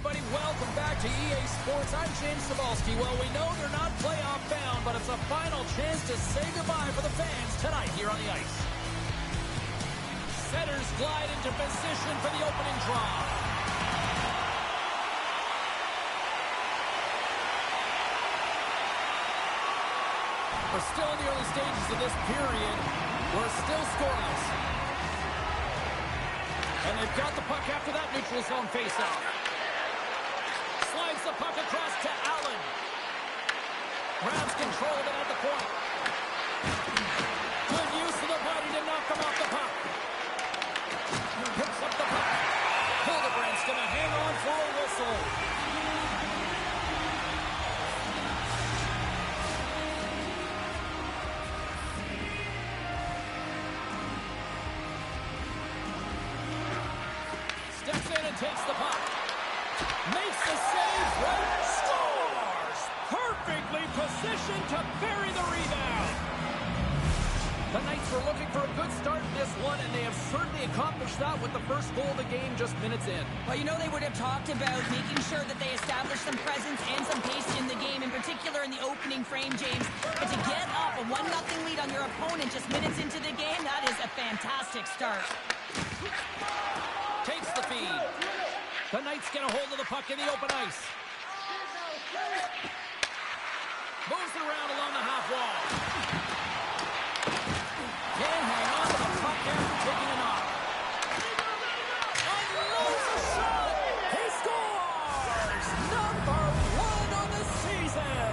everybody. Welcome back to EA Sports. I'm James Cebulski. Well, we know they're not playoff bound, but it's a final chance to say goodbye for the fans tonight here on the ice. Setters glide into position for the opening draw. We're still in the early stages of this period. We're still scoreless. And they've got the puck after that neutral zone faceoff. Slides the puck across to Allen. Grabs control of it at the point. Good use of the body to knock him off the puck. Picks up the puck. Hildebrand's going to hang on for a whistle. Steps in and takes the puck. Makes the save. Right. Scores! Perfectly positioned to bury the rebound. The Knights were looking for a good start in this one, and they have certainly accomplished that with the first goal of the game just minutes in. Well, you know they would have talked about making sure that they established some presence and some pace in the game, in particular in the opening frame, James. But to get up a 1-0 lead on your opponent just minutes into the game, that is a fantastic start. Takes the feed. The Knights get a hold of the puck in the open ice. Moves it around along the half wall. Can't hang on to the puck after taking a knock. Unloads a shot. He scores! Number 1 on the season.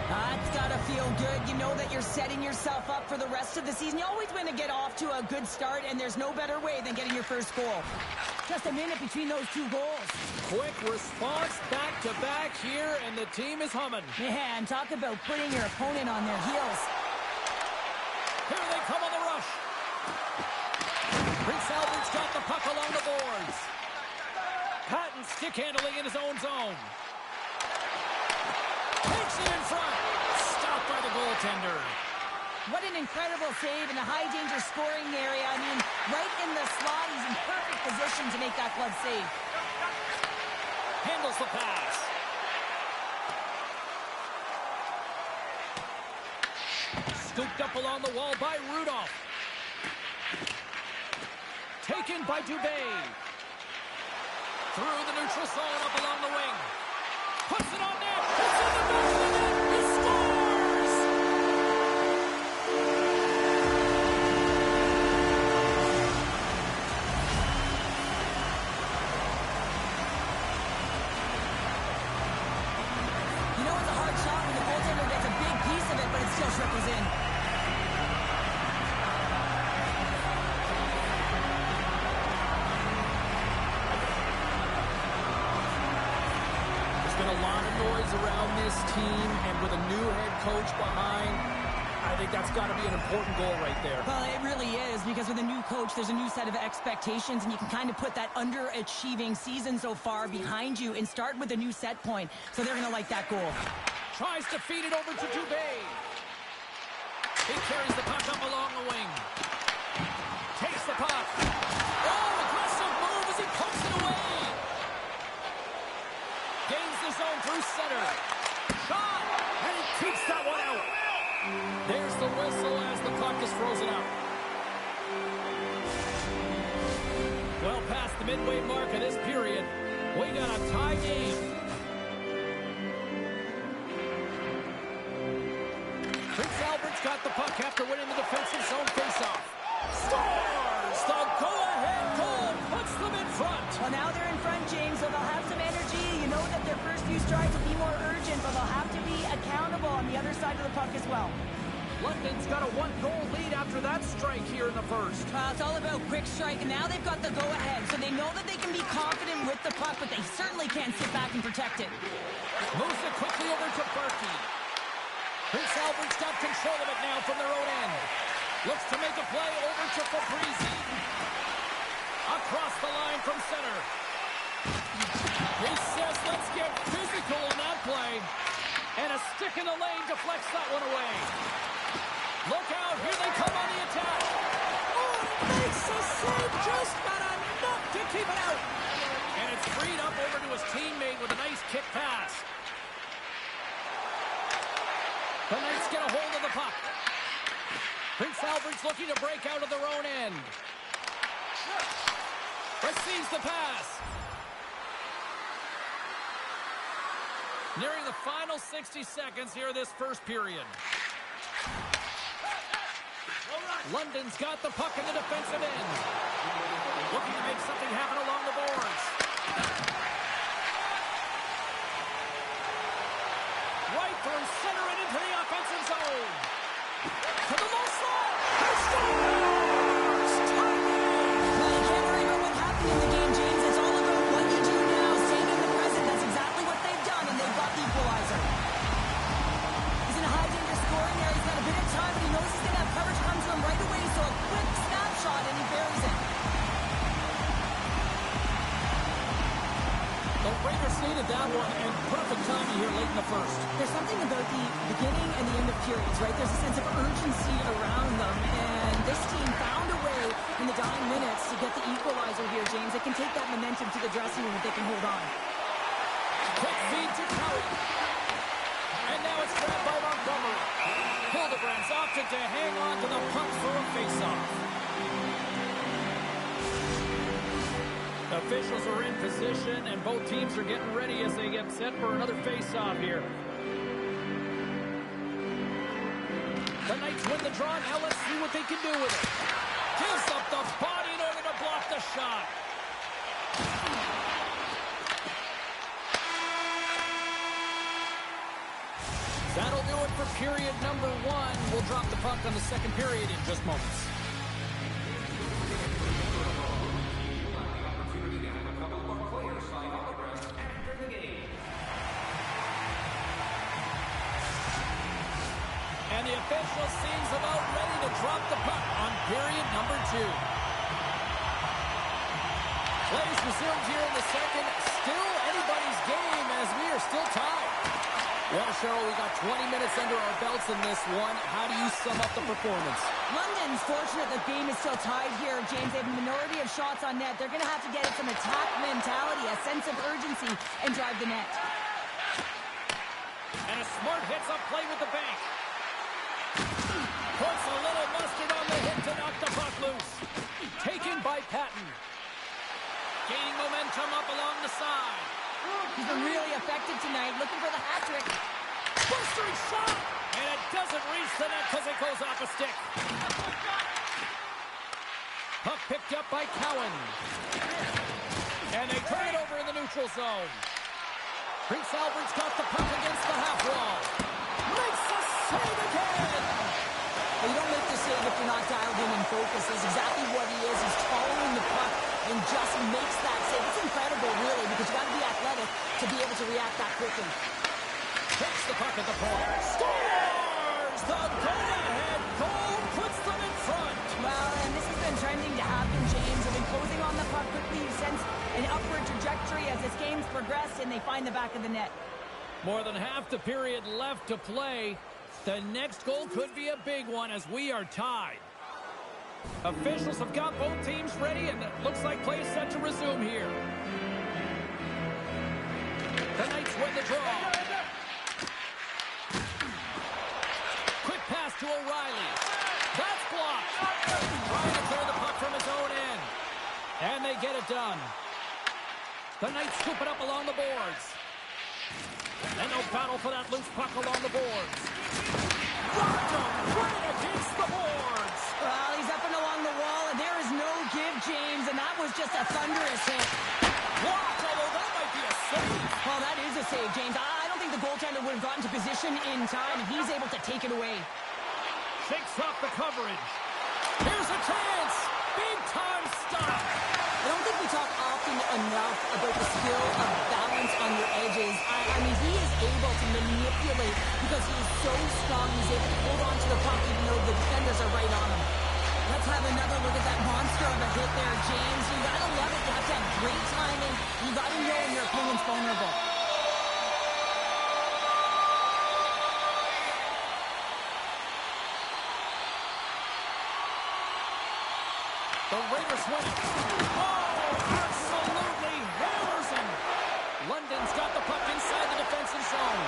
That's got to feel good. You know that you're setting yourself up for the rest of the season. You always want to get off to a good start, and there's no better way than getting your first goal. Just a minute between those two goals. Quick response back-to-back here, and the team is humming. Man, talk about putting your opponent on their heels. Here they come on the rush. Prince Albert's got the puck along the boards. Patton stick handling in his own zone. Takes it in front. Stopped by the goaltender. What an incredible save in a high-danger scoring area. I mean, right in the slot, he's in perfect position to make that glove save. Handles the pass. Scooped up along the wall by Rudolph. Taken by Dubé. Through the neutral zone, up along the wing. Puts it on net. It's in the back of the net. He scores! You know it's a hard shot when the goaltender gets a big piece of it, but it still trickles in. There's been a lot of noise around this team, and with a new head coach behind, I think that's got to be an important goal right there. Well, it really is, because with a new coach, there's a new set of expectations, and you can kind of put that underachieving season so far behind you and start with a new set point. So they're going to like that goal. Tries to feed it over to Dubé. He carries the puck up along the wing. Takes the puck. Oh, aggressive move as he pokes it away. Gains the zone through center. Shot, and he keeps that one out. There's the whistle as the puck is frozen out. Well past the midway mark of this period, we got a tie game. Prince Albert's got the puck after winning the defensive zone faceoff. Scores! The go-ahead goal puts them in front. Well, now they're in front, James, so they'll have some energy. You know that their first few strides will be more urgent, but they'll have to be accountable on the other side of the puck as well. London's got a 1-goal lead after that strike here in the first. It's all about quick strike, and now they've got the go-ahead, so they know that they can be confident with the puck, but they certainly can't sit back and protect it. Moves it quickly over to Berkey. Prince Albert's got control of it now from their own end. Looks to make a play over to Fabrizi. Across the line from center. He says, let's get physical on that play. And a stick in the lane deflects that one away. Look out, here they come on the attack. Oh, makes the save, just got enough to keep it out. And it's freed up over to his teammate puck. Prince Albert's looking to break out of their own end. Receives the pass. Nearing the final 60 seconds here this first period. London's got the puck in the defensive end. Looking to make something happen along the boards. Right from center and into the offensive zone. To the low slot. He scores! Well, you can't worry about what happened in the game, James. It's all about what you do now. Staying in the present. That's exactly what they've done, and they've got the equalizer. He's in a high danger scoring area. He's got a bit of time, but he knows he's going to have coverage come to him right away, so a quick snapshot, and he buries it. The Raiders needed that one, and perfect timing here late in the first. There's something about the beginning and the end of periods, right? There's a sense of urgency around them, and this team found a way in the dying minutes to get the equalizer here, James. They can take that momentum to the dressing room if they can hold on. Quick feed to Cowie. And now it's grabbed by Montgomery. Hildebrands opted to hang on to the puck for a face-off. The officials are in position, and both teams are getting ready as they get set for another face-off here. The Knights win the draw. Now let's see what they can do with it. Gives up the body in order to block the shot. That'll do it for period number one. We'll drop the puck on the second period in just moments. And the official seems about ready to drop the puck on period number two. Plays resumed here in the second. Still anybody's game as we are still tied. Well, Cheryl, we got 20 minutes under our belts in this one. How do you sum up the performance? London's fortunate the game is still tied here, James. They have a minority of shots on net. They're going to have to get some attack mentality, a sense of urgency, and drive the net. And a smart hits up play with the bank. Puts a little mustard on the hit to knock the puck loose. Taken by Patton. Gaining momentum up along the side. He's been really effective tonight, looking for the hat-trick. Blistering shot! And it doesn't reach the net because it goes off a stick. Puck picked up by Cowan. And they turn it over in the neutral zone. Prince Albert's got the puck against the half wall. Makes the save again! Well, you don't make the save if you're not dialed in and focused. That's exactly what he is. He's following the puck and just makes that save. It's incredible, really, because you got to be athletic to be able to react that quickly. Takes the puck at the point. Scores! The go-ahead goal puts them in front. Well, and this has been trending to happen, James. They've been closing on the puck quickly. You sense an upward trajectory as this game's progressed, and they find the back of the net. More than half the period left to play. The next goal could be a big one as we are tied. Officials have got both teams ready, and it looks like play is set to resume here. The Knights win the draw. Quick pass to O'Reilly. That's blocked. Trying to clear the puck from his own end. And they get it done. The Knights scoop it up along the boards. And no battle for that loose puck along the boards. Blocked him right against the boards. Well, he's up and along the wall, and there is no give, James, and that was just a thunderous hit. Blocked, although that might be a save. Well, that is a save, James. I don't think the goaltender would have gotten to position in time, and he's able to take it away. Shakes off the coverage. Here's a chance. Big time stop. I don't think we talk often enough about the skill of balance on your edges. I mean, he is able to manipulate because he is so strong. He's able to hold on to the puck even though the defenders are right on him. Let's have another look at that monster of a hit there, James. You gotta love it. You have to have great timing. You gotta know when your opponent's vulnerable. The Raiders win it. Oh, absolutely hammers him. London's got the puck inside the defensive zone.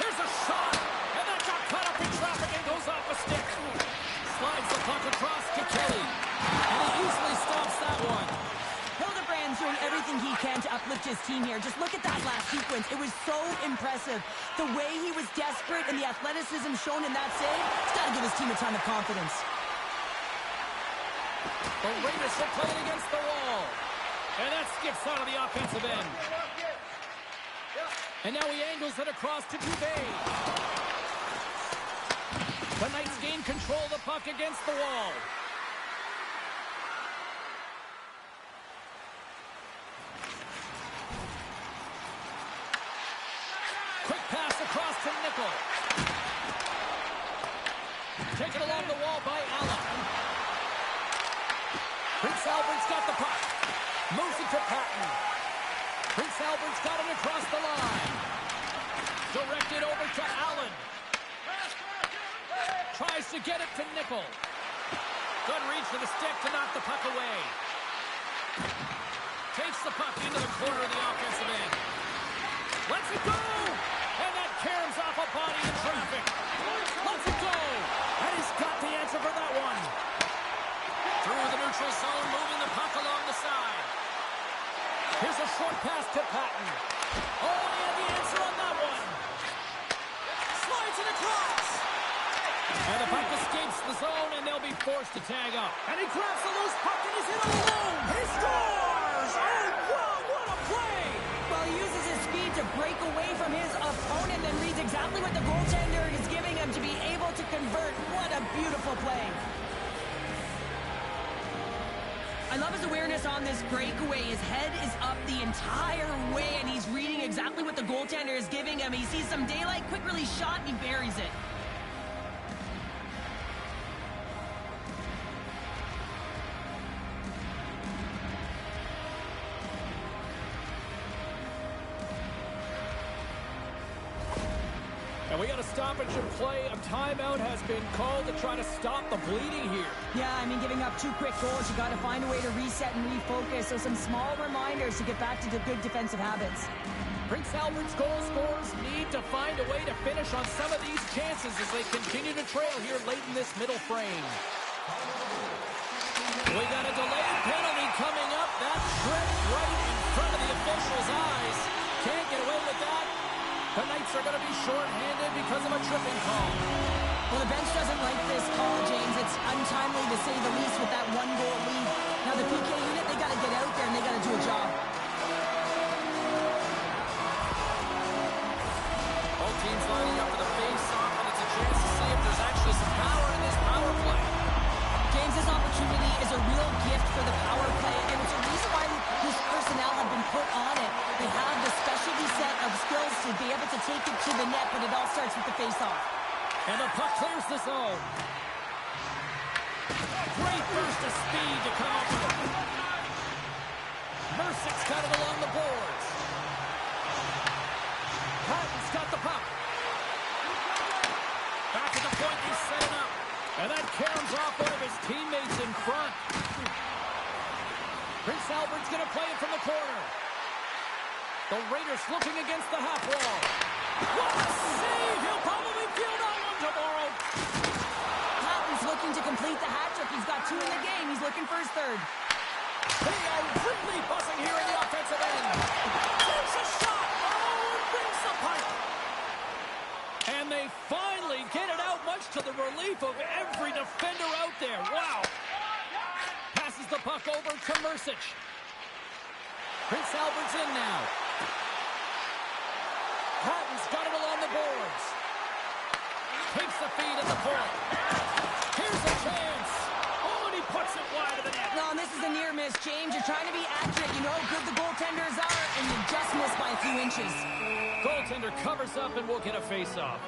Here's a shot, and that got cut up in can to uplift his team here. Just look at that last sequence. It was so impressive. The way he was desperate and the athleticism shown in that save, it's got to give his team a ton of confidence. The Raiders are playing against the wall. And that skips out of the offensive end. And now he angles it across to Dubé. The Knights gain control of the puck against the wall. Quick pass across to Nickel. Taken along the wall by Allen. Prince Albert's got the puck. Moves it to Patton. Prince Albert's got it across the line. Directed over to Allen. Tries to get it to Nickel. Good reach to the stick to knock the puck away. Takes the puck into the corner of the offensive end. Lets it go! And that caroms off a body in traffic. Lets it go! And he's got the answer for that one. Through the neutral zone, moving the puck along the side. Here's a short pass to Patton. Oh, he had the answer on that one. Slides it across. And the puck escapes the zone, and they'll be forced to tag up. And he grabs the loose puck, and he's in alone. He scores! Oh, wow, what a play! Well, he uses his speed to break away from his opponent, then reads exactly what the goaltender is giving him to be able to convert. What a beautiful play. I love his awareness on this breakaway. His head is up the entire way, and he's reading exactly what the goaltender is giving him. He sees some daylight, quick release shot, and he buries it. And we got a stoppage in play. A timeout has been called to try to stop the bleeding here. Yeah, I mean, giving up 2 quick goals, you got to find a way to reset and refocus. So some small reminders to get back to the good defensive habits. Prince Albert's goal scorers need to find a way to finish on some of these chances as they continue to trail here late in this middle frame. We got a delayed penalty coming up. That tripped right in front of the official's eyes. Can't get away with that. The Knights are going to be short-handed because of a tripping call. Well, the bench doesn't like this call, James. It's untimely to say the least with that 1-goal lead. Now the PK unit, they got to get out there and they got to do a job. Both teams lining up for the face-off, and it's a chance to see if there's actually some power in this power play. James, this opportunity is a real gift for the power play, and it's a reason why these personnel have been put on it. They have the specialty set of skills to be able to take it to the net, but it all starts with the face-off. And the puck clears the zone. Great burst of speed to come up with it. Mercick's got it along the boards. Patton's got the puck. Back at the point, he's setting up. And that caroms off one of his teammates in front. Prince Albert's going to play it from the corner. The Raiders looking against the half wall. What a save! He'll probably feel that one tomorrow. Patton's looking to complete the hat trick. He's got 2 in the game. He's looking for his 3rd. They are really buzzing here in the offensive end. There's a shot. Oh, it brings the pipe. And they finally get it out, much to the relief of every defender out there. Wow. Passes the puck over to Mercic. Prince Albert's in now. Patton's got it along the boards. Takes the feed at the point. Here's a chance. Oh, and he puts it wide of the net. No, and this is a near miss, James. You're trying to be accurate. You know how good the goaltenders are, and you just missed by a few inches. Goaltender covers up, and we'll get a face-off.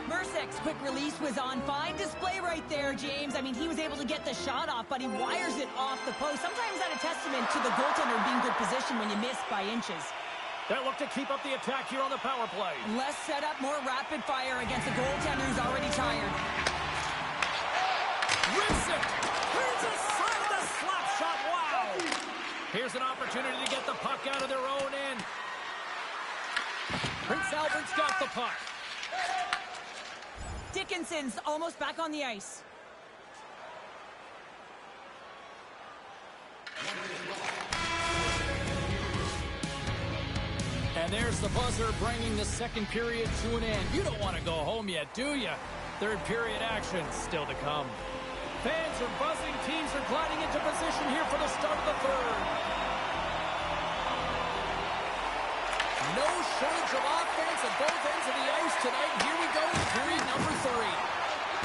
Mercic's quick release was on. Fine display right there, James. I mean, he was able to get the shot off, but he wires it off the post. Sometimes that's a testament to the goaltender being good position when you miss by inches. They'll look to keep up the attack here on the power play. Less setup, more rapid fire against a goaltender who's already tired. Rips it! Here's a side of the slap shot. Wow! Here's an opportunity to get the puck out of their own end. Prince Albert's got the puck. Dickinson's almost back on the ice. there's the buzzer bringing the second period to an end. You don't want to go home yet, do you? Third period action still to come. Fans are buzzing. Teams are gliding into position here for the start of the third. No shortage of offense at both ends of the ice tonight. Here we go in period number 3.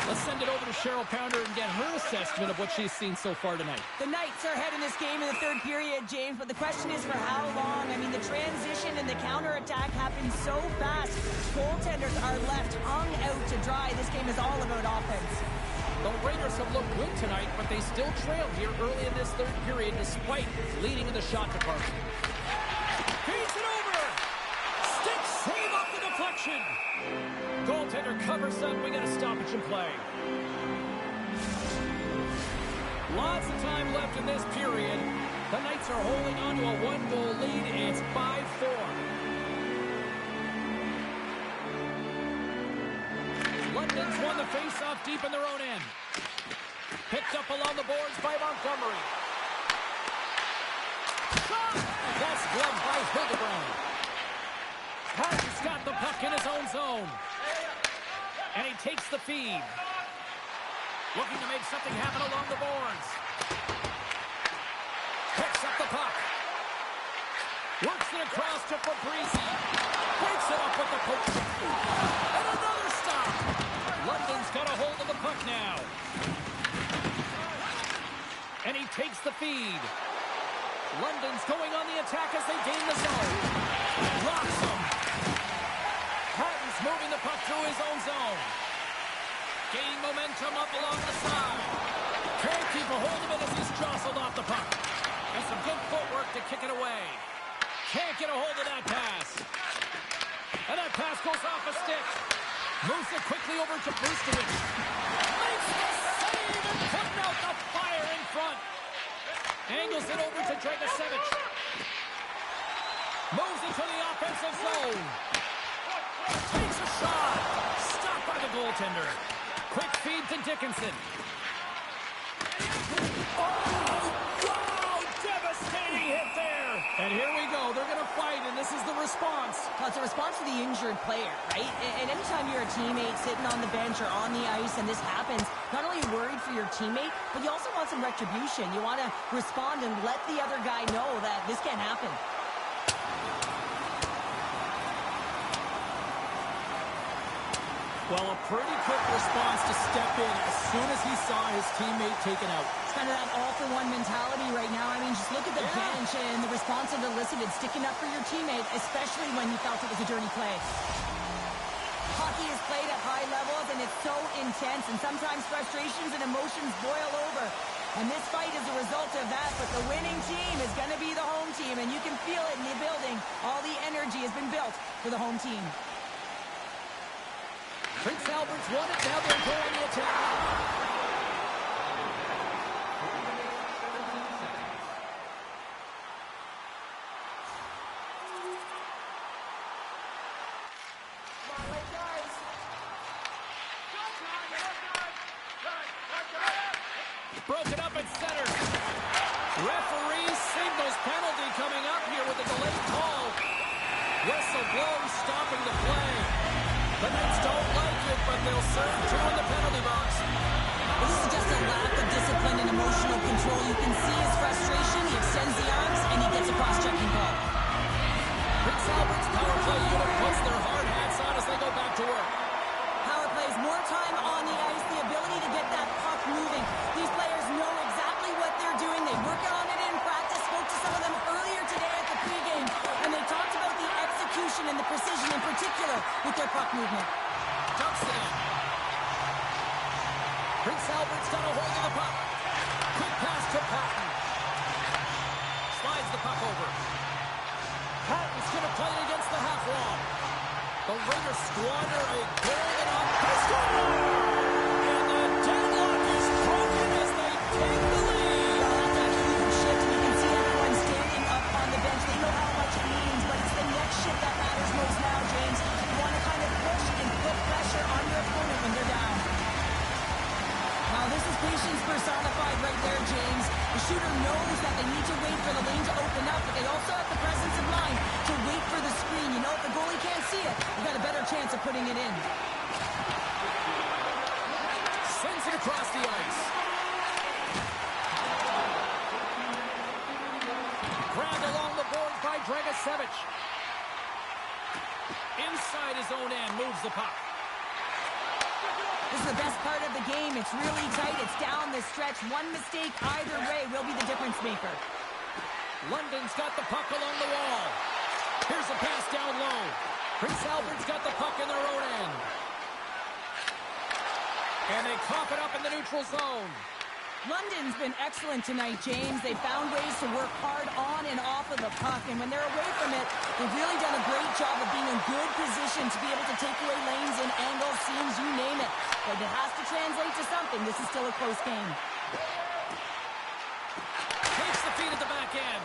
Let's send it over to Cheryl Pounder and get her assessment of what she's seen so far tonight. The Knights are ahead in this game in the third period, James, but the question is for how long? I mean, the transition and the counterattack happen so fast. Goaltenders are left hung out to dry. This game is all about offense. The Raiders have looked good tonight, but they still trail here early in this third period despite leading in the shot department. Feeds it over! Stick save off the deflection! Goaltender covers up. We got a stoppage in play. Lots of time left in this period. The Knights are holding on to a 1-goal lead. It's 5-4. London's won the face-off deep in their own end. Picked up along the boards by Montgomery. Shot! That's gloved by Hildebrand. Harden's got the puck in his own zone. And he takes the feed. Looking to make something happen along the boards. Picks up the puck. Works it across to Fabrizi. Breaks it up with the poke. And another stop. London's got a hold of the puck now. And he takes the feed. London's going on the attack as they gain the zone. Locks him. Harden's moving the puck through his own zone. Gaining momentum up along the side. Can't keep a hold of it as he's jostled off the puck. And some good footwork to kick it away. Can't get a hold of that pass. And that pass goes off a stick. Moves it quickly over to Brustovich. Makes the save and putting out the fire in front. Angles it over to Dragicevic. Moves into the offensive zone. Takes a shot. Stopped by the goaltender. Quick feed to Dickinson. Oh, wow! Devastating hit there. And here we go. They're going to fight, and this is the response. Well, it's a response to the injured player, right? And anytime you're a teammate sitting on the bench or on the ice and this happens, not only are you worried for your teammate, but you also want some retribution. You want to respond and let the other guy know that this can't happen. Well, a pretty quick response to step in as soon as he saw his teammate taken out. It's kind of that all-for-one mentality right now. I mean, just look at the bench and the response it elicited, sticking up for your teammate, especially when you felt it was a dirty play. Hockey is played at high levels, and it's so intense, and sometimes frustrations and emotions boil over. And this fight is a result of that, but the winning team is going to be the home team, and you can feel it in the building. All the energy has been built for the home team. Prince Albert's won it. Now they're going to attack. Broken up at center. Referee signals penalty coming up here with a delayed call. Whistle blows, stopping the play. The Knights don't like it, but they'll serve two in the penalty box. This is just a lack of discipline and emotional control. You can see his frustration. He extends the arms, and he gets a cross-checking call. Prince Albert's power play unit puts their hard hats on as they go back to work. Power plays more time on the ice, the ability to get that puck moving. These players know exactly what they're doing. They work on it in practice. Spoke to some of them earlier today at the pregame, and they talked about the execution and the precision in particular with their puck movement. Dumps it in. Prince Albert's got a hold of the puck. Quick pass to Patton. Slides the puck over. Patton's going to play it against the half wall. The Raiders squander a golden up. And the deadlock is broken as they take the lead. Well, that's a huge shift. You can see everyone standing up on the bench. They know how much it means, but it's the next shift that matters most now, James. You want to kind of push and put pressure on your opponent when they're down. Now, this is patience personified right there, James. The shooter knows that they need to wait for the lane to open up, but they also have the presence of mind to wait for the screen. You Dragicevic. Inside his own end, moves the puck. This is the best part of the game. It's really tight. It's down the stretch. One mistake either way will be the difference maker. London's got the puck along the wall. Here's a pass down low. Prince Albert's got the puck in their own end. And they cough it up in the neutral zone. London's been excellent tonight, James. They found ways to work hard on and off of the puck, and when they're away from it, they've really done a great job of being in good position to be able to take away lanes and angles, seams, you name it. But it has to translate to something. This is still a close game. Takes the feed at the back end.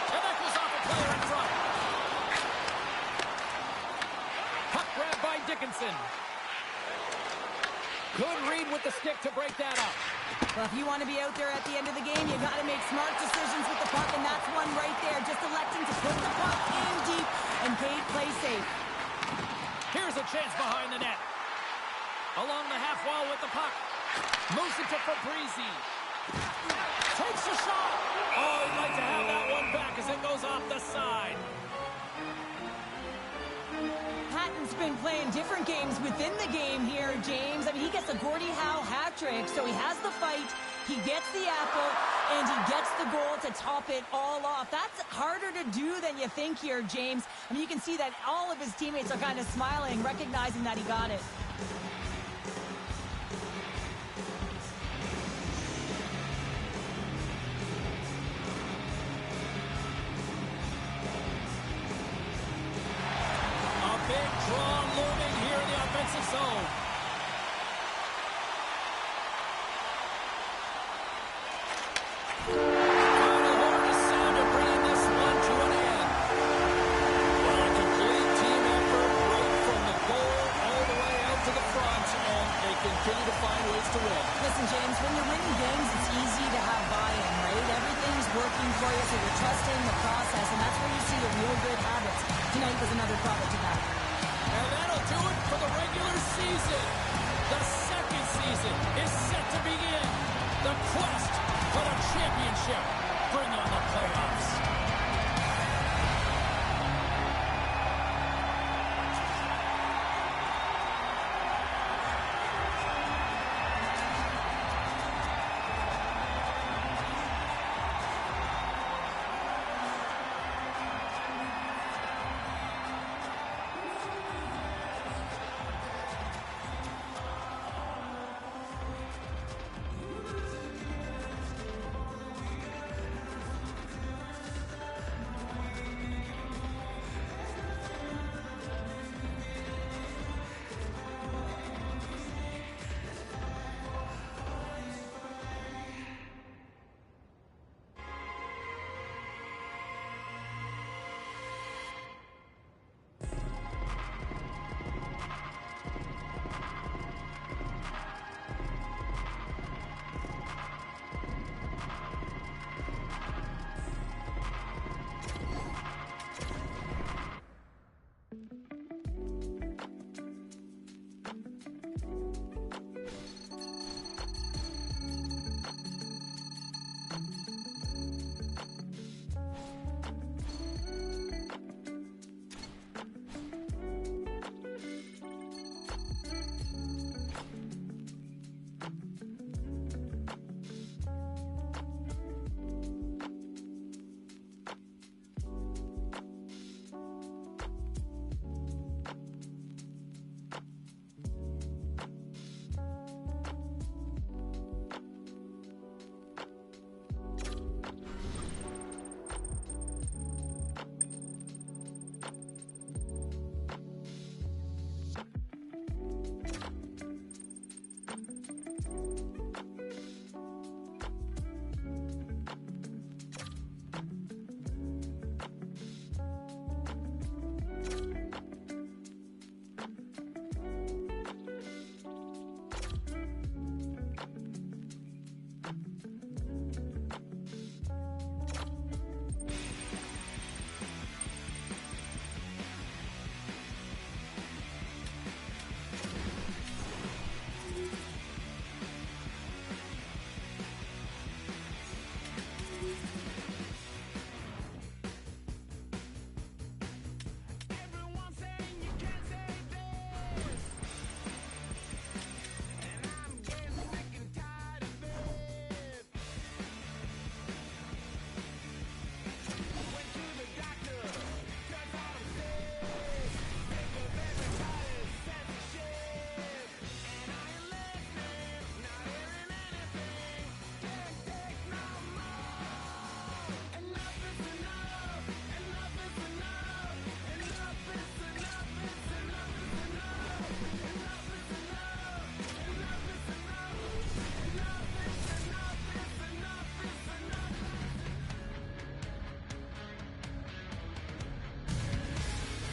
And that goes off a player in front. Puck grab by Dickinson. Good read with the stick to break that up. Well, if you want to be out there at the end of the game, you got to make smart decisions with the puck, and that's one right there. Just electing to put the puck in deep and play safe. Here's a chance behind the net. Along the half wall with the puck. Moves it to Fabrizi. Takes a shot. Oh, he'd like to have that one back as it goes off the side. Patton's been playing different games within the game here, James. I mean, he gets a Gordie Howe hat trick, so he has the fight, he gets the apple, and he gets the goal to top it all off. That's harder to do than you think here, James. I mean, you can see that all of his teammates are kind of smiling, recognizing that he got it. Big draw looming here in the offensive zone. Final horn is sounded, bringing this one to an end. Well, a complete team effort right from the goal all the way out to the front, and they continue to find ways to win. Listen, James, when you're winning games, it's easy to have buy-in, right? Everything's working for you, so you're trusting the process, and that's where you see the real good habits. Tonight was another product of that. And that'll do it for the regular season. The second season is set to begin. The quest for the championship. Bring on the playoffs.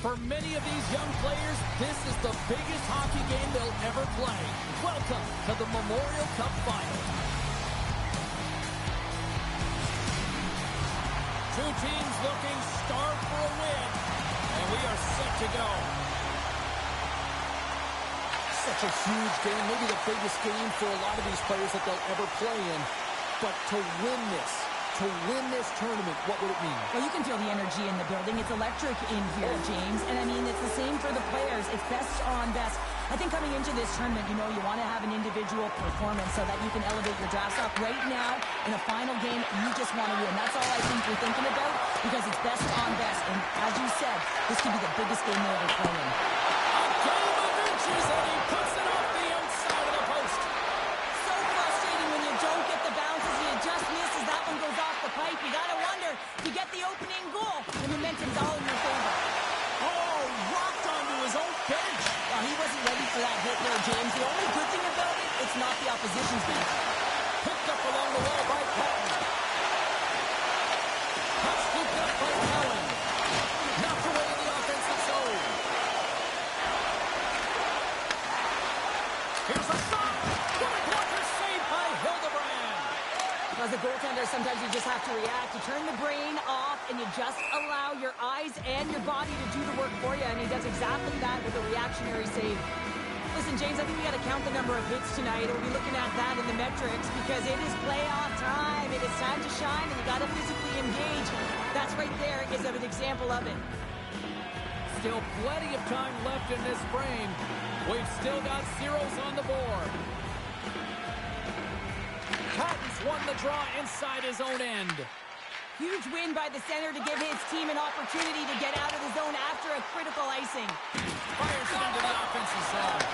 For many of these young players, this is the biggest hockey game they'll ever play. Welcome to the Memorial Cup Finals. Two teams looking starved for a win, and we are set to go. Such a huge game, maybe the biggest game for a lot of these players that they'll ever play in. But to win this tournament, what would it mean? Well, you can feel the energy in the building. It's electric in here, James. And I mean, it's the same for the players. It's best on best. I think coming into this tournament, you know, you want to have an individual performance so that you can elevate your draft stock. Right now, in a final game, you just want to win. That's all I think you're thinking about because it's best on best. And as you said, this could be the biggest game they ever play in. A game of inches, and he puts it off the outside of the post. So frustrating when you don't get the bounces. You just miss as that one goes off the pipe. You got to wonder, you get the opening goal. The momentum's all in your favor. Oh, rocked onto his own bench. He wasn't ready for that hit there, James. The only good thing about it, it's not the opposition's bench. Picked up along the wall by Patton. Puck scooped up by Cowan. Knocked away in the offensive zone. Here's a shot. What a blocker saved by Hildebrand. As a goaltender, sometimes you just have to react. You turn the brain off, and you just allow your eyes and your body to do the work for you, and he does exactly that with a reactionary save. Listen, James, I think we got to count the number of hits tonight, and we'll be looking at that in the metrics because it is playoff time. It is time to shine, and you got to physically engage. That's right there is an example of it. Still plenty of time left in this frame. We've still got zeros on the board. Patton's won the draw inside his own end. Huge win by the center to give his team an opportunity to get out of the zone after a critical icing. Fires it into the offensive zone.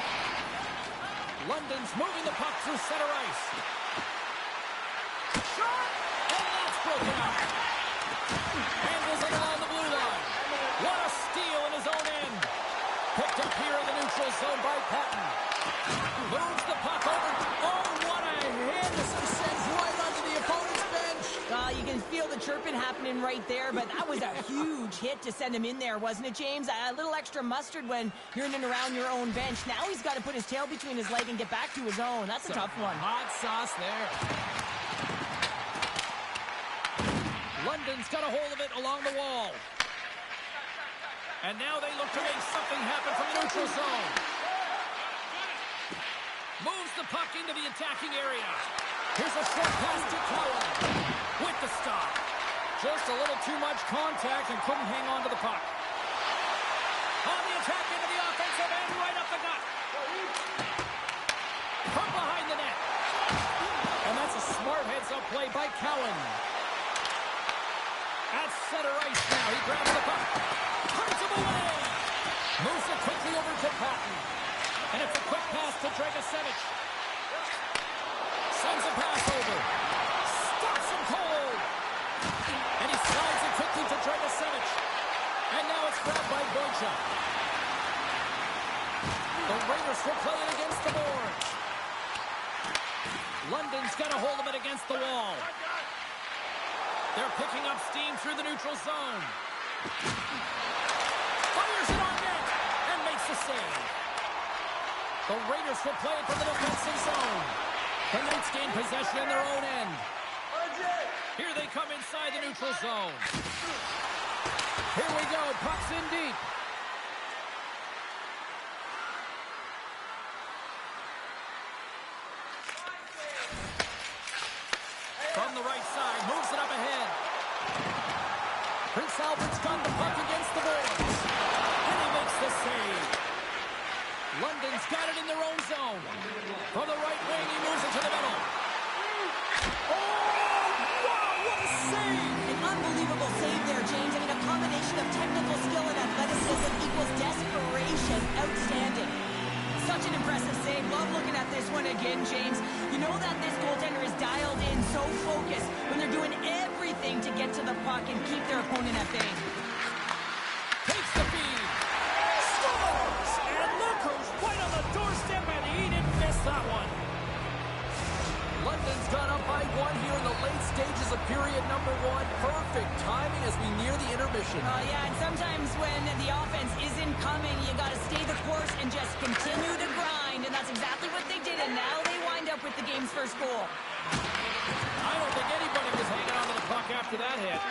London's moving the puck through center ice. Shot! And that's broken up. Handles it along the blue line. What a steal in his own end. Picked up here in the neutral zone by Patton. Moves the puck over. Oh, what a hit. This sends right onto the opponent's bench. You can feel the chirping happening right there, but that was a huge hit to send him in there, wasn't it, James? A little extra mustard when you're in and around your own bench. Now he's got to put his tail between his leg and get back to his own. That's a tough one. Hot sauce there. London's got a hold of it along the wall. And now they look to make something happen from the neutral zone. Moves the puck into the attacking area. Here's a short pass to Cowan. With the stop. Just a little too much contact and couldn't hang on to the puck. On the attack into the offensive end, right up the gut. From behind the net. And that's a smart heads-up play by Cowan. At center ice now. He grabs the puck. Turns him away. Moves it quickly over to Patton. And it's a quick pass to Dragicevic. Sends a pass over. Stops him cold. And he slides it quickly to Dragicevic. And now it's grabbed by Boychuk. The Raiders will play it against the boards. London's got a hold of it against the wall. They're picking up steam through the neutral zone. Fires it on net and makes the save. The Raiders will play it from the defensive zone. The Knights gain possession in their own end. Here they come inside the neutral zone. Here we go. Puck's in deep. From the right side, moves it up ahead. Prince Albert's got the puck against the boards. And he makes the save. London's got it in their own zone. From the right wing, he moves it to the middle. Oh, wow, what a save! An unbelievable save there, James. I mean, a combination of technical skill and athleticism equals desperation. Outstanding. Such an impressive save. Love looking at this one again, James. You know that this goaltender is dialed in, so focused when they're doing everything to get to the puck and keep their opponent at bay. Takes the feed. Scores! And look who's right on the doorstep, and he didn't miss that one. London's gone up by one here in the late stages of period number one. Perfect timing as we near the intermission. Yeah, Yeah, and sometimes when the offense isn't coming, you got to stay the course and just continue to grind, and that's exactly what they did, and now they wind up with the game's first goal. I don't think anybody was hanging on to the puck after that hit.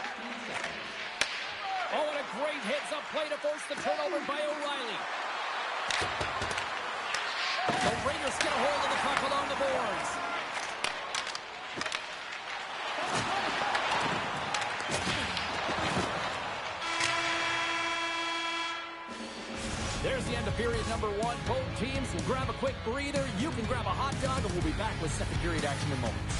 Oh, and a great heads-up play to force the turnover by O'Reilly. The Raiders get a hold of the puck along the boards. There's the end of period number one. Both teams will grab a quick breather. You can grab a hot dog, and we'll be back with second period action in moments.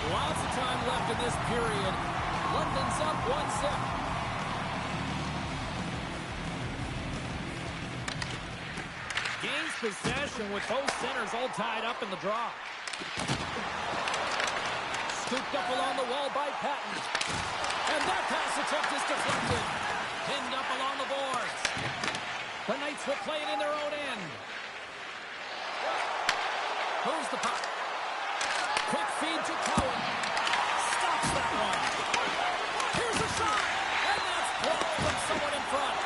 Lots of time left in this period. London's up 1-0. Gains possession with both centers all tied up in the draw. Scooped up along the wall by Patton. And that pass attempt is deflected. Pinned up along the boards. The Knights will play it in their own end. Moves the puck. Quick feed to Cohen. Stops that one. Here's a shot. And that's blocked from someone in front.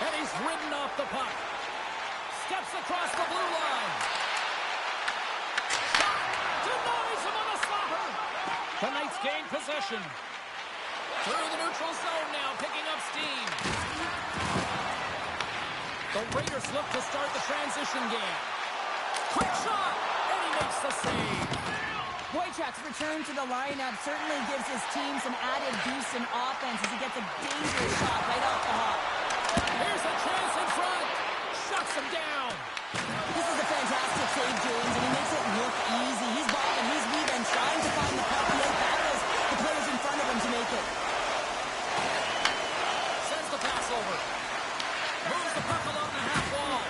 And he's ridden off the puck. Steps across the blue line. Shot. Denies him on a stopper. The Knights gain possession. Through the neutral zone now, picking up steam. The Raiders look to start the transition game. Quick shot. And he makes the save. Boychuk's return to the lineup certainly gives his team some added boost in offense as he gets a dangerous shot right off the hop. Here's a chance in front. Shuts him down. This is a fantastic save, James, and he makes it look easy. He's bobbing, he's weaving, trying to find the puck. He battles the players in front of him to make it. Sends the pass over. Moves the puck along the half wall.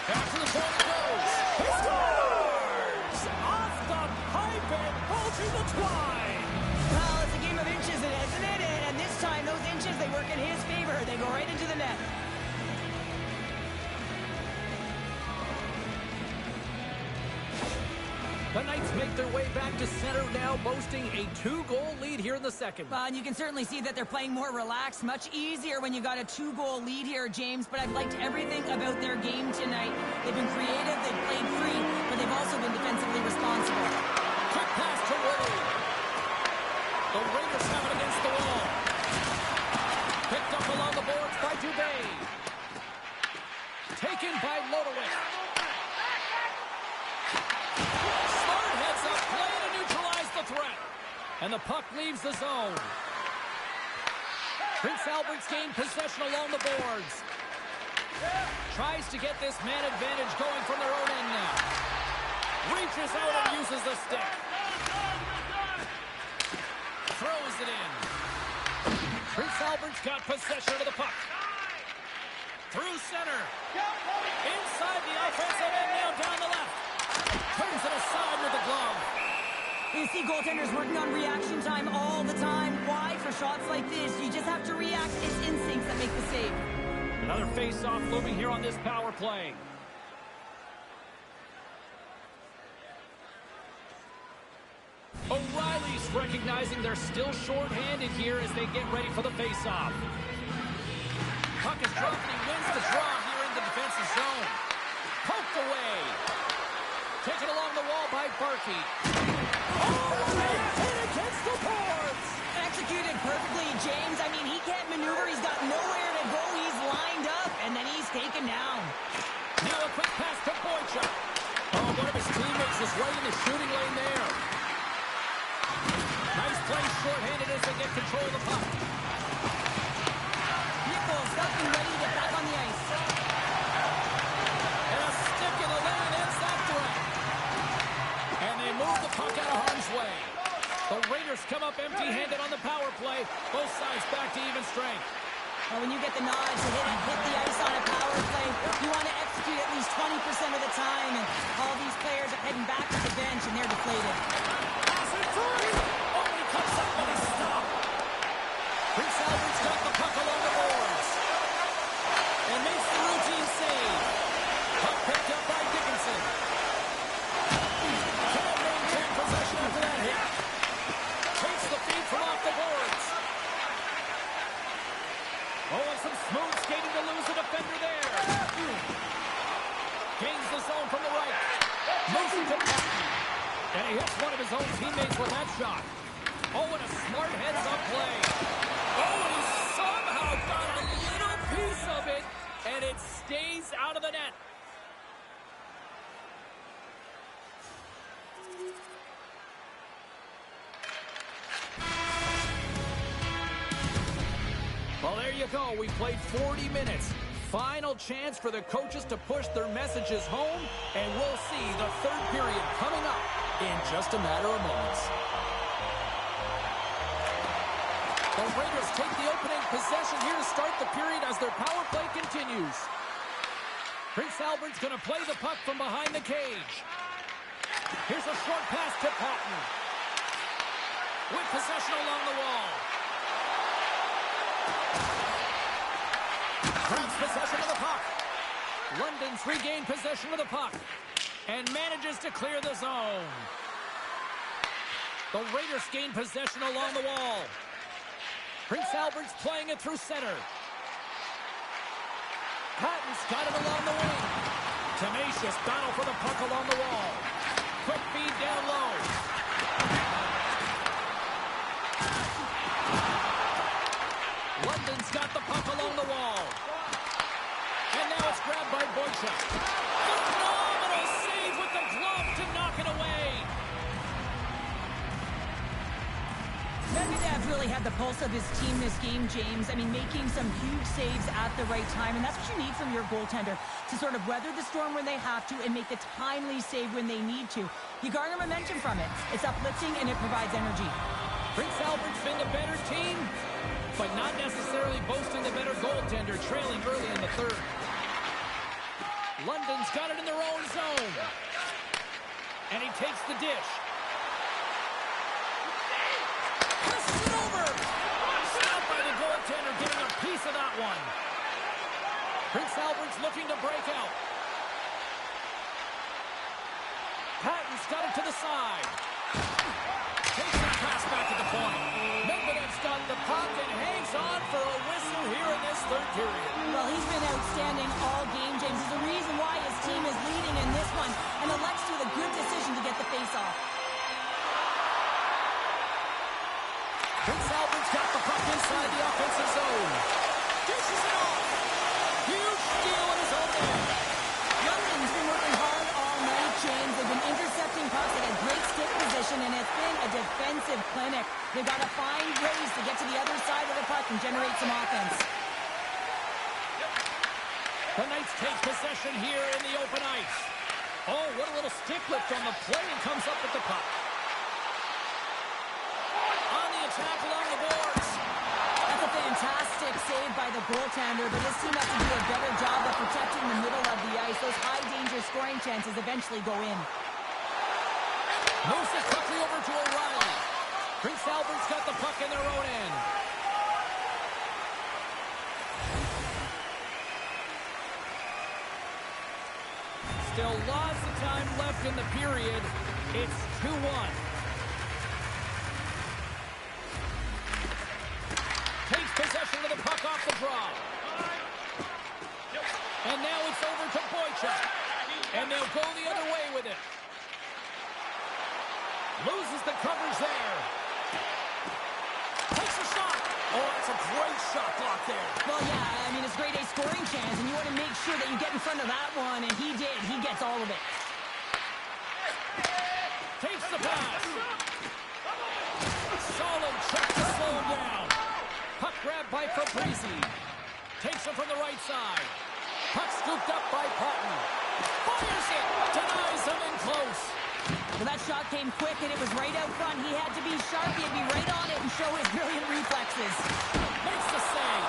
Back to the point it goes. He scores! Off the pipe and bulging the twine. Well, it's a game of inches, isn't it? And this time, those inches, they work in his favor. They go right into the net. The Knights make their way back to center now, boasting a 2-goal lead here in the second. And you can certainly see that they're playing more relaxed, much easier when you got a 2-goal lead here, James. But I've liked everything about their game tonight. They've been creative, they've played free, but they've also been defensively responsible. Quick pass to Woody. The Raiders have it against the wall. Picked up along the boards by Dubé. Taken by Lodowich. Smart heads up play to neutralize the threat. And the puck leaves the zone. Prince Albert's gained possession along the boards. Tries to get this man advantage going from their own end now. Reaches out and uses the stick. Throws it in. Prince Albert's got possession of the puck. Through center. Inside the offensive end now down the left. Turns it aside with the glove. You see goaltenders working on reaction time all the time. Why? For shots like this, you just have to react. It's instincts that make the save. Another face-off looming here on this power play. O'Reilly's recognizing they're still short-handed here as they get ready for the face-off. Puck is dropped and he wins the draw here in the defensive zone. Poked away. Taken along the wall by Barkey. Oh, and hit against the boards! Executed perfectly, James. I mean, he can't maneuver. He's got nowhere to go. He's lined up, and then he's taken down. Now a quick pass to Boychuk. Oh, one of his teammates is right in the shooting lane there. Nice play short-handed as they get control of the puck. Nichols up and ready to get back on the ice. And a stick in the lane ends that threat. And they move the puck out of harm's way. The Raiders come up empty-handed on the power play. Both sides back to even strength. Well, when you get the nod to hit the ice on a power play, you want to execute at least 20% of the time. And all these players are heading back to the bench, and they're deflated. Pass it through. Oh, he cuts up, but he's stopped. Prince Albert's got the puck along the boards. he hits one of his own teammates with that shot. Oh, and a smart heads-up play. Oh, and he somehow got a little piece of it, and it stays out of the net. Well, there you go. We played 40 minutes. Final chance for the coaches to push their messages home, and we'll see the third period coming up in just a matter of moments. The Raiders take the opening possession here to start the period as their power play continues. Prince Albert's going to play the puck from behind the cage. Here's a short pass to Patton. With possession along the wall. Grabs possession of the puck. London's regained possession of the puck and manages to clear the zone. The Raiders gain possession along the wall. Prince Albert's playing it through center. Patton's got it along the wing. Tenacious battle for the puck along the wall. Quick feed down low. London's got the puck along the wall. And now it's grabbed by Boychuk. Phenomenal save with the glove to knock it away. Medvedev really had the pulse of his team this game, James. I mean, making some huge saves at the right time, and that's what you need from your goaltender, to sort of weather the storm when they have to and make the timely save when they need to. You garner momentum from it. It's uplifting, and it provides energy. Prince Albert's been the better team, but not necessarily boasting the better goaltender, trailing early in the third. London's got it in their own zone. And he takes the dish. Pushes it over. Stopped by the goaltender, getting a piece of that one. Prince Albert's looking to break out. Patton's got it to the side. Takes the pass back at the point. Medvedev's got the puck and hangs on for a whistle here in this third period. Well, he's been outstanding all game, James. There's a reason why his team is leading in this one, and elects with a good decision to get the face-off. Prince Albert's got the puck inside the offensive zone. Dishes it off. Huge steal in his own end. London's been working hard all night, James. They've been intercepting pucks at a great stick position, and it's been a defensive clinic. They've got to find ways to get to the other side of the puck and generate some offense. The Knights take possession here in the open ice. Oh, what a little stick lift on the play, and comes up with the puck. On the attack along the boards. That's a fantastic save by the goaltender, but his team has to do a better job of protecting the middle of the ice. Those high-danger scoring chances eventually go in. Moves it quickly over to O'Reilly. Prince Albert's got the puck in their own end. Still lots of time left in the period. It's 2-1. Takes possession of the puck off the draw. And now it's over to Boychuk. And they'll go the other way with it. Loses the coverage there. Takes a shot. Oh, it's a great shot block there. Well, yeah, I mean, it's a grade A scoring chance, and you want to make sure that you get in front of that one, and he did. He gets all of it. Takes the pass. Solid check to slow him down. Puck grabbed by Fabrizi. Takes it from the right side. Puck scooped up by Patton. Fires it. Denies him in close. Well, that shot came quick, and it was right out front. He had to be sharp. He had to be right on it and show his brilliant reflexes. Makes the save.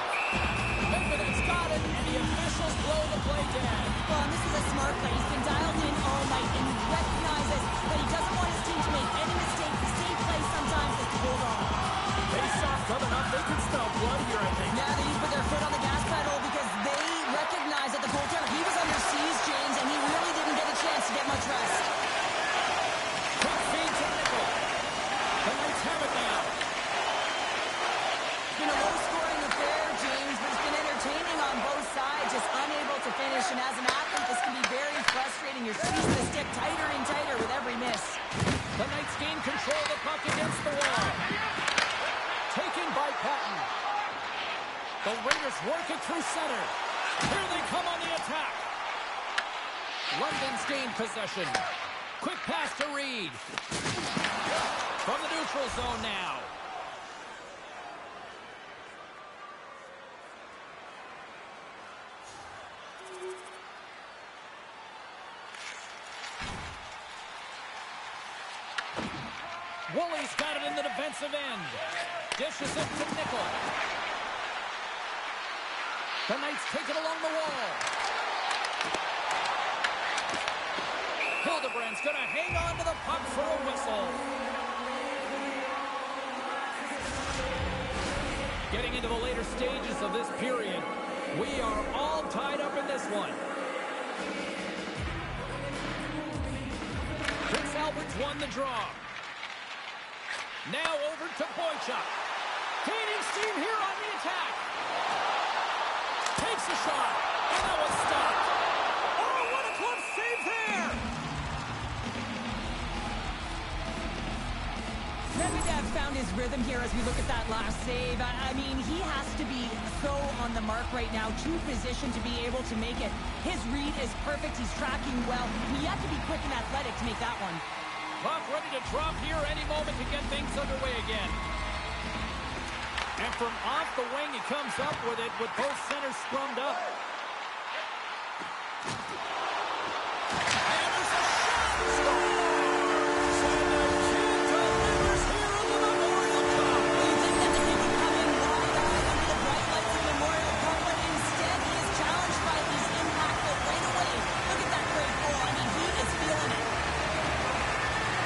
Medvedev's got it, and the officials blow the play dead. Well, and this is a smart play. He's been dialed in all night, and he recognizes that he doesn't want his team to make any mistakes. The safe play sometimes is to hold on. Face off coming up. They can smell blood here, I think. Yeah, they need to put their foot on the gas pedal because they recognize that the goaltender, he was under siege, James, and he really didn't get a chance to get much rest. Quick feed to Nickel. The Knights have it now. It's been a low-scoring affair, James. through center. Here they come on the attack. London's gained possession. Quick pass to Reed. From the neutral zone now. Woolley's got it in the defensive end. Dishes it to Nickel. The Knights take it along the wall. Hildebrand's going to hang on to the puck for a whistle. Getting into the later stages of this period, we are all tied up in this one. Prince Albert's won the draw. Now over to Boychuk. Gaining steam here on the attack. Takes a shot. And that was stopped. Oh, what a glove save there. Medvedev found his rhythm here as we look at that last save. I mean, he has to be so on the mark right now, true position to be able to make it. His read is perfect. He's tracking well. He had to be quick and athletic to make that one. Puck ready to drop here any moment to get things underway again. And from off the wing, he comes up with it with both centers scrummed up. And there's a shot! Scores! And the kid delivers here in the Memorial Cup. You think that the kid would come in wide-eyed under the bright lights of Memorial Cup, but instead he is challenged by these impactful right away. Look at that great goal. I mean, he is feeling it.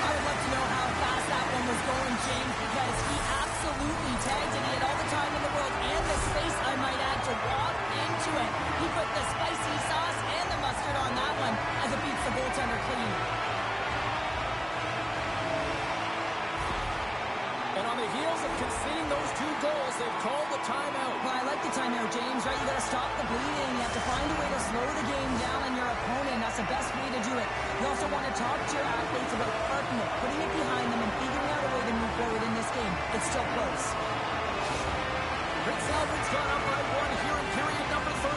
I would love to know how fast that one was going, James, because he absolutely tagged it. He had all the time in the world and the space, I might add, to walk into it. He put the spicy sauce and the mustard on that one as it beats the goaltender clean. And on the heels of conceding those two goals, they've called the timeout. Well, I like the timeout, James, right? You got to stop the bleeding. You have to find a way to slow the game down on your opponent. That's the best way to do it. You also want to talk to your athletes about parking it, putting it behind them, and figuring out a way to move forward in this game. It's still close. Prince Albert's gone up by one here in period number 3.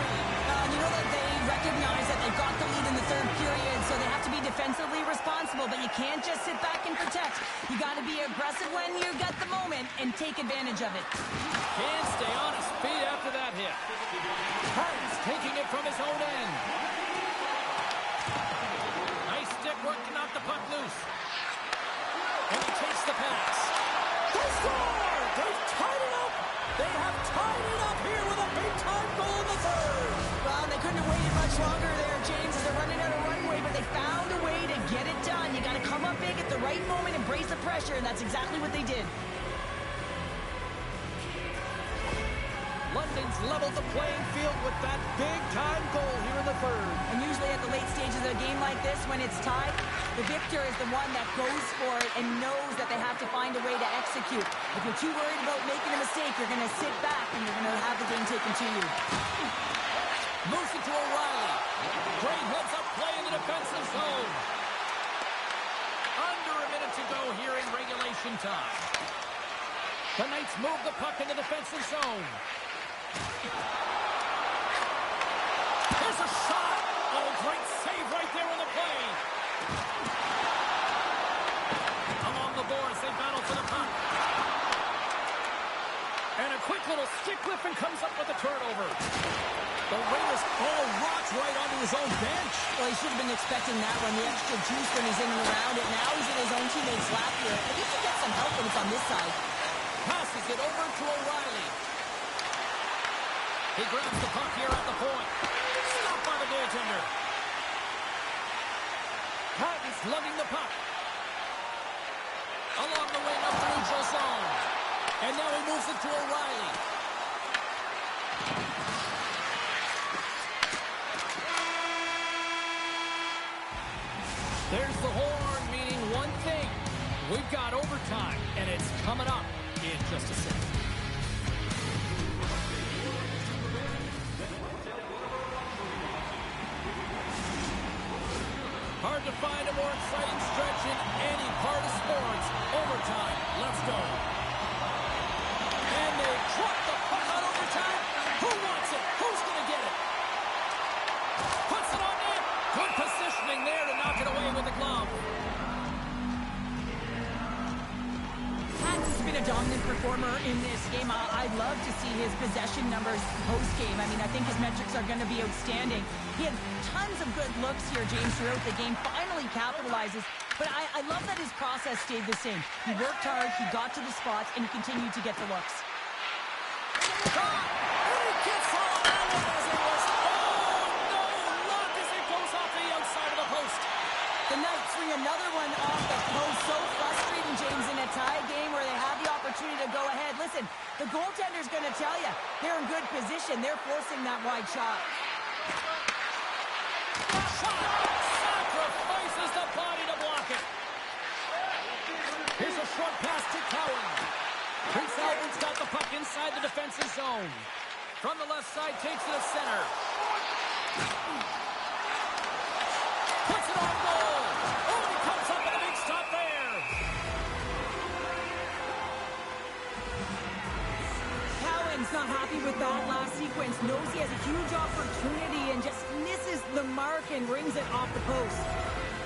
You know that they recognize that they got the lead in the third period, so they have to be defensively responsible, but you can't just sit back and protect. You got to be aggressive when you got the moment and take advantage of it. Can't stay on his feet after that hit. Hart's taking it from his own end. Nice stick work to knock the puck loose. And he takes the pass. They score! They've tied it up! They have tied it up here with a big-time goal in the third! Well, they couldn't have waited much longer there, James, as they're running out of runway, but they found a way to get it done. You got to come up big at the right moment and brace the pressure, and that's exactly what they did. London's leveled the playing field with that big-time goal here in the third. And usually at the late stages of a game like this, when it's tied, the victor is the one that goes for it and knows that they have to find a way to execute. If you're too worried about making a mistake, you're going to sit back and you're going to have the game taken to you. Moves it to O'Reilly. Great heads-up play in the defensive zone. Under a minute to go here in regulation time. The Knights move the puck in the defensive zone. There's a shot. Oh, great save right there on the play. Along the boards, they battle for the puck. And a quick little stick lift and comes up with a turnover. The Raiders rocks right onto his own bench. Well, he should have been expecting that one, the extra juice when he's in and around it. Now he's in his own teammate's lap here. At least he gets some help when it's on this side. Passes it over to O'Reilly. He grabs the puck here at the point. Stopped by the goaltender. Patton's lugging the puck. Along the wing of the neutral zone. And now he moves it to O'Reilly. There's the horn, meaning one thing. We've got overtime, and it's coming up in just a second. Hard to find a more exciting stretch in any part of sports. Overtime. Let's go. And they drop the puck on overtime. Who wants it? Who's going to get it? Puts it on net. Good positioning there to knock it away with the glove. Hans has been a dominant performer in this game. I'd love to see his possession numbers post-game. I mean, I think his metrics are going to be outstanding. He had tons of good looks here, James, throughout the game. Finally capitalizes. But I love that his process stayed the same. He worked hard, he got to the spots, and he continued to get the looks. The Knights bring another one off the post. So frustrating, James, in a tie game where they have the opportunity to go ahead. Listen, the goaltender's going to tell you they're in good position. They're forcing that wide shot. Sacrifices the body to block it. Here's a short pass to Cowan. Prince Albert's got the puck inside the defensive zone. From the left side, takes it to center. Puts it on goal. Oh, he comes up with a big stop there. Cowan's not happy with that last sequence. Knows he has a huge opportunity and just misses the mark and brings it off the post.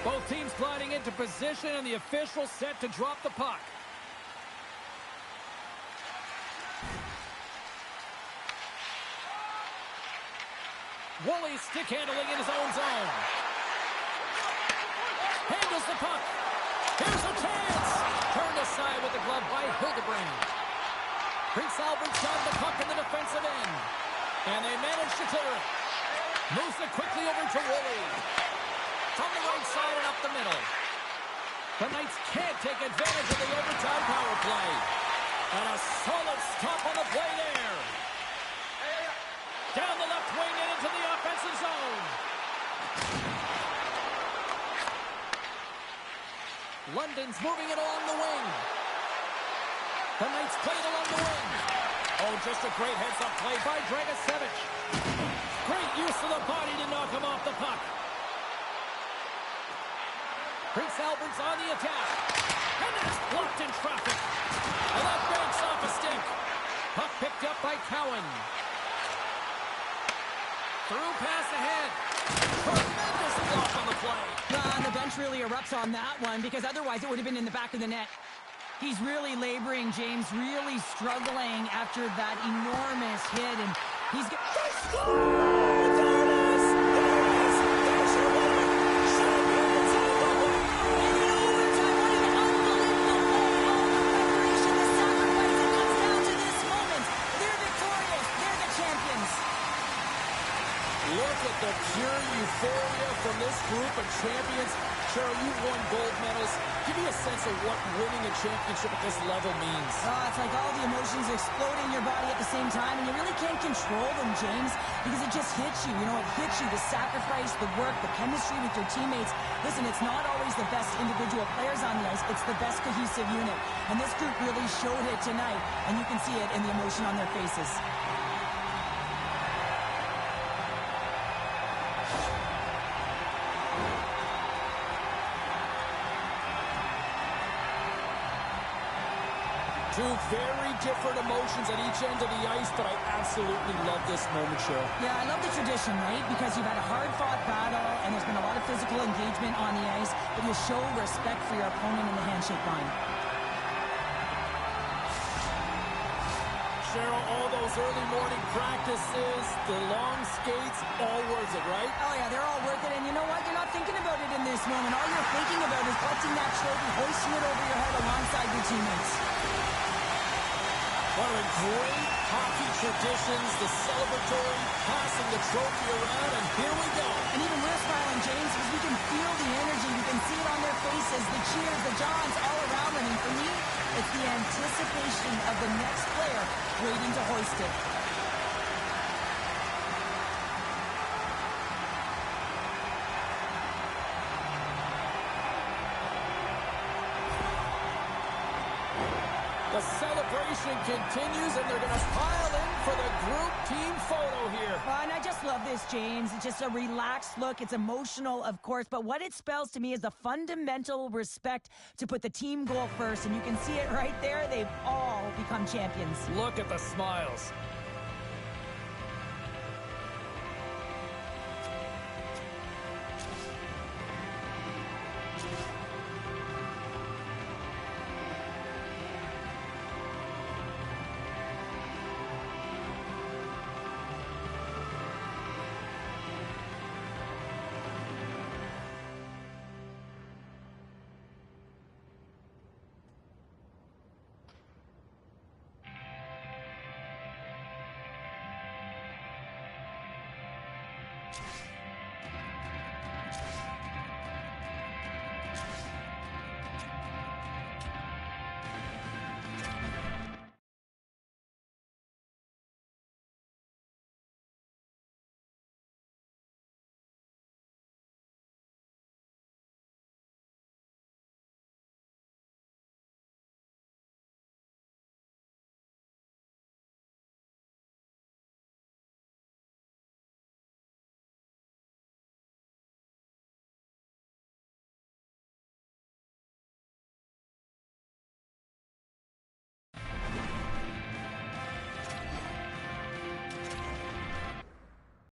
Both teams gliding into position and the official set to drop the puck. Woolley stick handling in his own zone. Handles the puck. Here's a chance. Turned aside with the glove by Hildebrand. Prince Albert's got the puck in the defensive end. And they manage to clear it. Moves it quickly over to Woolley. From the right side and up the middle. The Knights can't take advantage of the overtime power play. And a solid stop on the play there. Down the left wing and into the offensive zone. London's moving it along the wing. The Knights play it along the wing. Oh, just a great heads-up play by Dragicevic. Great use of the body to knock him off the puck. Prince Albert's on the attack. And that's blocked in traffic. And that banks off a stick. Puck picked up by Cowan. Through pass ahead. Tremendous block on the play. And the bench really erupts on that one because otherwise it would have been in the back of the net. He's really laboring, James, really struggling after that enormous hit. And he's got... They score! There it is! There it is! There's your winner! Champions of the world! In overtime, what an unbelievable play! All the preparation, the sacrifice, it comes down to this moment. They're victorious. They're the champions. Look at the pure euphoria from this group of champions. Cheryl, you won gold medals. Give me a sense of what winning a championship at this level means. It's like all the emotions exploding in your body at the same time, and you really can't control them, James, because it just hits you. You know, it hits you, the sacrifice, the work, the chemistry with your teammates. Listen, it's not always the best individual players on the ice. It's the best cohesive unit. And this group really showed it tonight, and you can see it in the emotion on their faces. Two very different emotions at each end of the ice, but I absolutely love this moment, Cheryl. Yeah, I love the tradition, right? Because you've had a hard-fought battle, and there's been a lot of physical engagement on the ice, but you show respect for your opponent in the handshake line. Cheryl, all those early morning practices, the long skates, all worth it, right? Oh, yeah, they're all worth it, and you know what? You're not thinking about it in this moment. All you're thinking about is collecting that trophy, hoisting it over your head alongside your teammates. One of the great hockey traditions, the celebratory, passing the trophy around, and here we go. And even we're smiling, James, because we can feel the energy. We can see it on their faces, the cheers, the johns all around them. And for me, it's the anticipation of the next player waiting to hoist it. The celebration continues, and they're going to pile in for the group team photo here. And I just love this, James. It's just a relaxed look. It's emotional, of course, but what it spells to me is the fundamental respect to put the team goal first, and you can see it right there. They've all become champions. Look at the smiles.